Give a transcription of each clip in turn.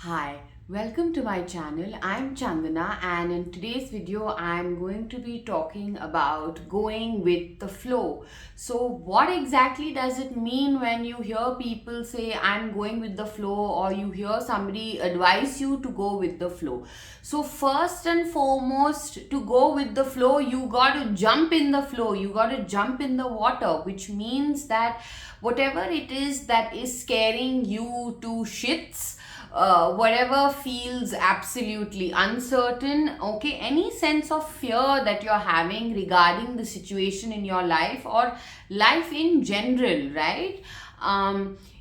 Hi, welcome to my channel. I'm Chandana, and in today's video I'm going to be talking about going with the flow. So what exactly does it mean when you hear people say I'm going with the flow, or you hear somebody advise you to go with the flow? So first and foremost, to go with the flow, you got to jump in the flow. You got to jump in the water, which means that whatever it is that is scaring you to shits, whatever feels absolutely uncertain, okay, any sense of fear that you're having regarding the situation in your life or life in general, right?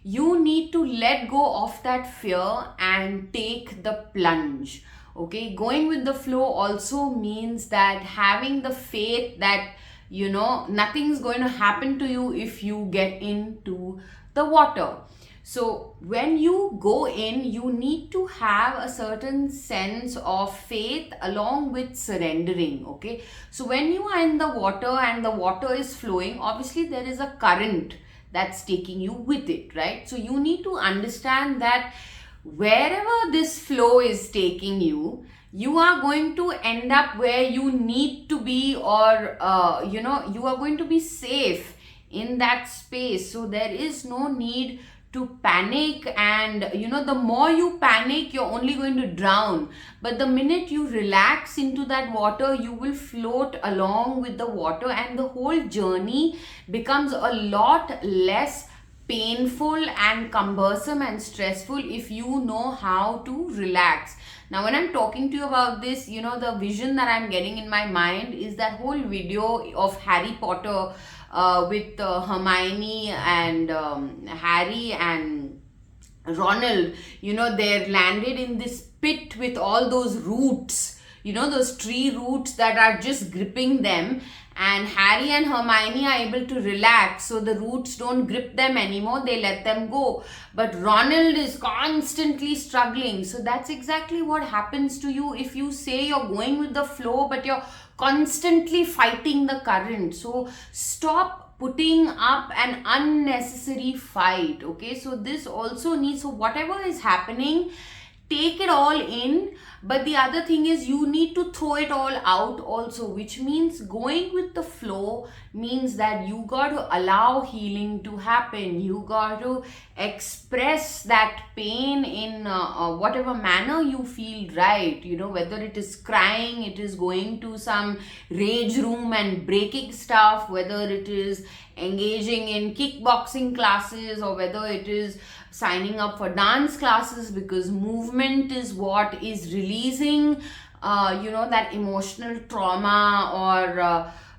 You need to let go of that fear and take the plunge. Okay, going with the flow also means that having the faith that nothing's going to happen to you if you get into the water. So when you go in, you need to have a certain sense of faith along with surrendering. Okay, so when you are in the water and the water is flowing, obviously there is a current that's taking you with it, right? So you need to understand that wherever this flow is taking you, you are going to end up where you need to be, or you are going to be safe in that space. So there is no need to panic, and the more you panic, you're only going to drown. But the minute you relax into that water, you will float along with the water, and the whole journey becomes a lot less painful and cumbersome and stressful if you know how to relax. Now when I'm talking to you about this, the vision that I'm getting in my mind is that whole video of Harry Potter, with Hermione and Harry and Ronald. They're landed in this pit with all those roots, those tree roots that are just gripping them. And Harry and Hermione are able to relax, so the roots don't grip them anymore, they let them go. But Ronald is constantly struggling. So that's exactly what happens to you if you say you're going with the flow, but you're constantly fighting the current. So stop putting up an unnecessary fight. Okay, so this also needs, so whatever is happening, take it all in. But the other thing is, you need to throw it all out also, which means going with the flow means that you got to allow healing to happen. You got to express that pain in whatever manner you feel right. Whether it is crying, it is going to some rage room and breaking stuff, whether it is engaging in kickboxing classes, or whether it is signing up for dance classes, because movement is what is releasing that emotional trauma,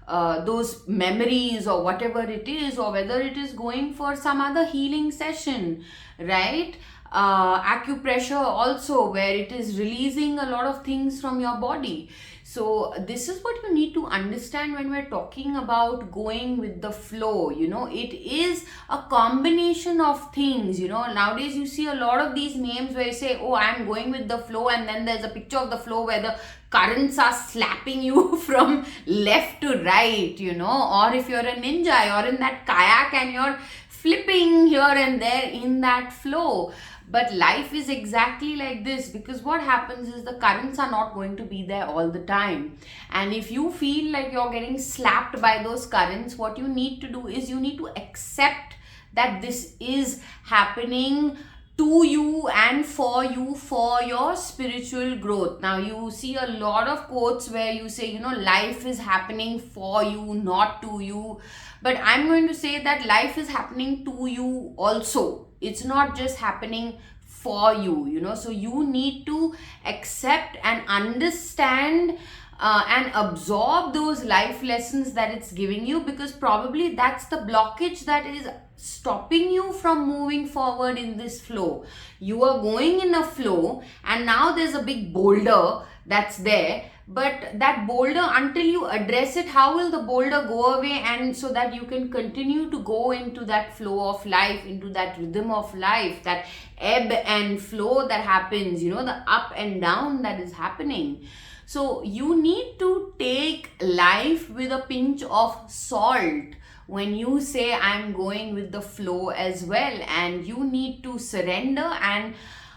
or those memories, or whatever it is, or whether it is going for some other healing session, right? Acupressure also, where it is releasing a lot of things from your body. So this is what you need to understand when we're talking about going with the flow. It is a combination of things. Nowadays you see a lot of these names where you say, oh, I'm going with the flow, and then there's a picture of the flow where the currents are slapping you from left to right, or if you're a ninja, you're in that kayak and you're flipping here and there in that flow. But life is exactly like this, because what happens is the currents are not going to be there all the time. And if you feel like you're getting slapped by those currents, what you need to do is you need to accept that this is happening to you and for you, for your spiritual growth. Now you see a lot of quotes where you say, life is happening for you, not to you. But I'm going to say that life is happening to you also. It's not just happening for you. So you need to accept and understand and absorb those life lessons that it's giving you, because probably that's the blockage that is stopping you from moving forward in this flow. You are going in a flow, and now there's a big boulder that's there, but that boulder, until you address it, how will the boulder go away? And so that you can continue to go into that flow of life, into that rhythm of life, that ebb and flow that happens, the up and down that is happening. So you need to take life with a pinch of salt when you say I'm going with the flow as well, and you need to surrender and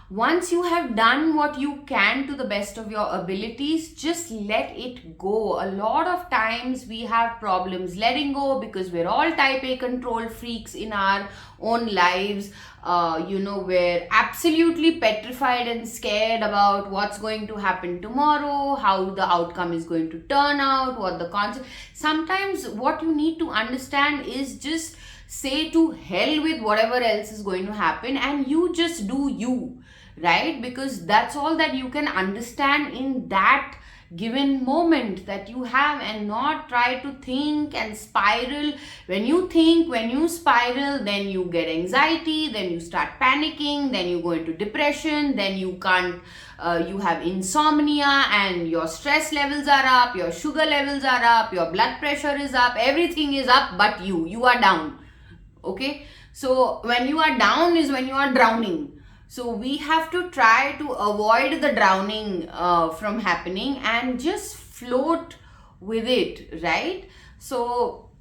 once you have done what you can to the best of your abilities, just let it go. A lot of times we have problems letting go because we're all type A control freaks in our own lives. We're absolutely petrified and scared about what's going to happen tomorrow, how the outcome is going to turn out, what the concept. Sometimes what you need to understand is just say to hell with whatever else is going to happen, and you just do you, right? Because that's all that you can understand in that given moment that you have, and not try to think and spiral. When you think, when you spiral, then you get anxiety, then you start panicking, then you go into depression, then you can't you have insomnia, and your stress levels are up, your sugar levels are up, your blood pressure is up, everything is up, but you are down. Okay, so when you are down is when you are drowning. So we have to try to avoid the drowning from happening and just float with it, right? So,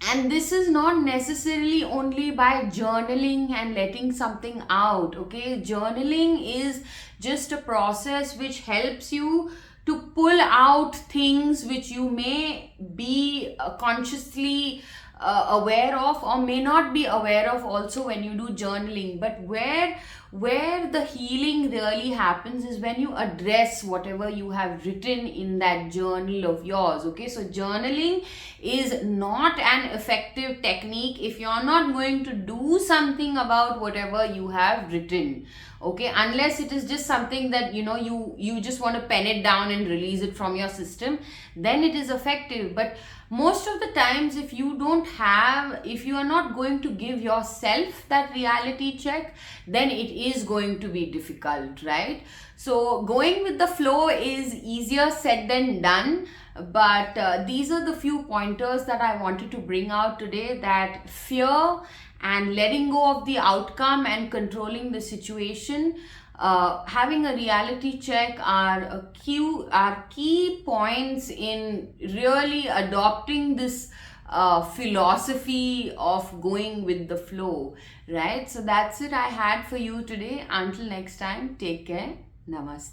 and this is not necessarily only by journaling and letting something out. Okay, journaling is just a process which helps you to pull out things which you may be consciously aware of, or may not be aware of also when you do journaling. But where the healing really happens is when you address whatever you have written in that journal of yours. Okay, so journaling is not an effective technique if you're not going to do something about whatever you have written. Okay, unless it is just something that you just want to pen it down and release it from your system, then it is effective. But most of the times, if you are not going to give yourself that reality check, then it is going to be difficult, right? So going with the flow is easier said than done. But these are the few pointers that I wanted to bring out today, that fear and letting go of the outcome and controlling the situation, having a reality check are key points in really adopting this philosophy of going with the flow, right? So that's it I had for you today. Until next time, take care. Namaste.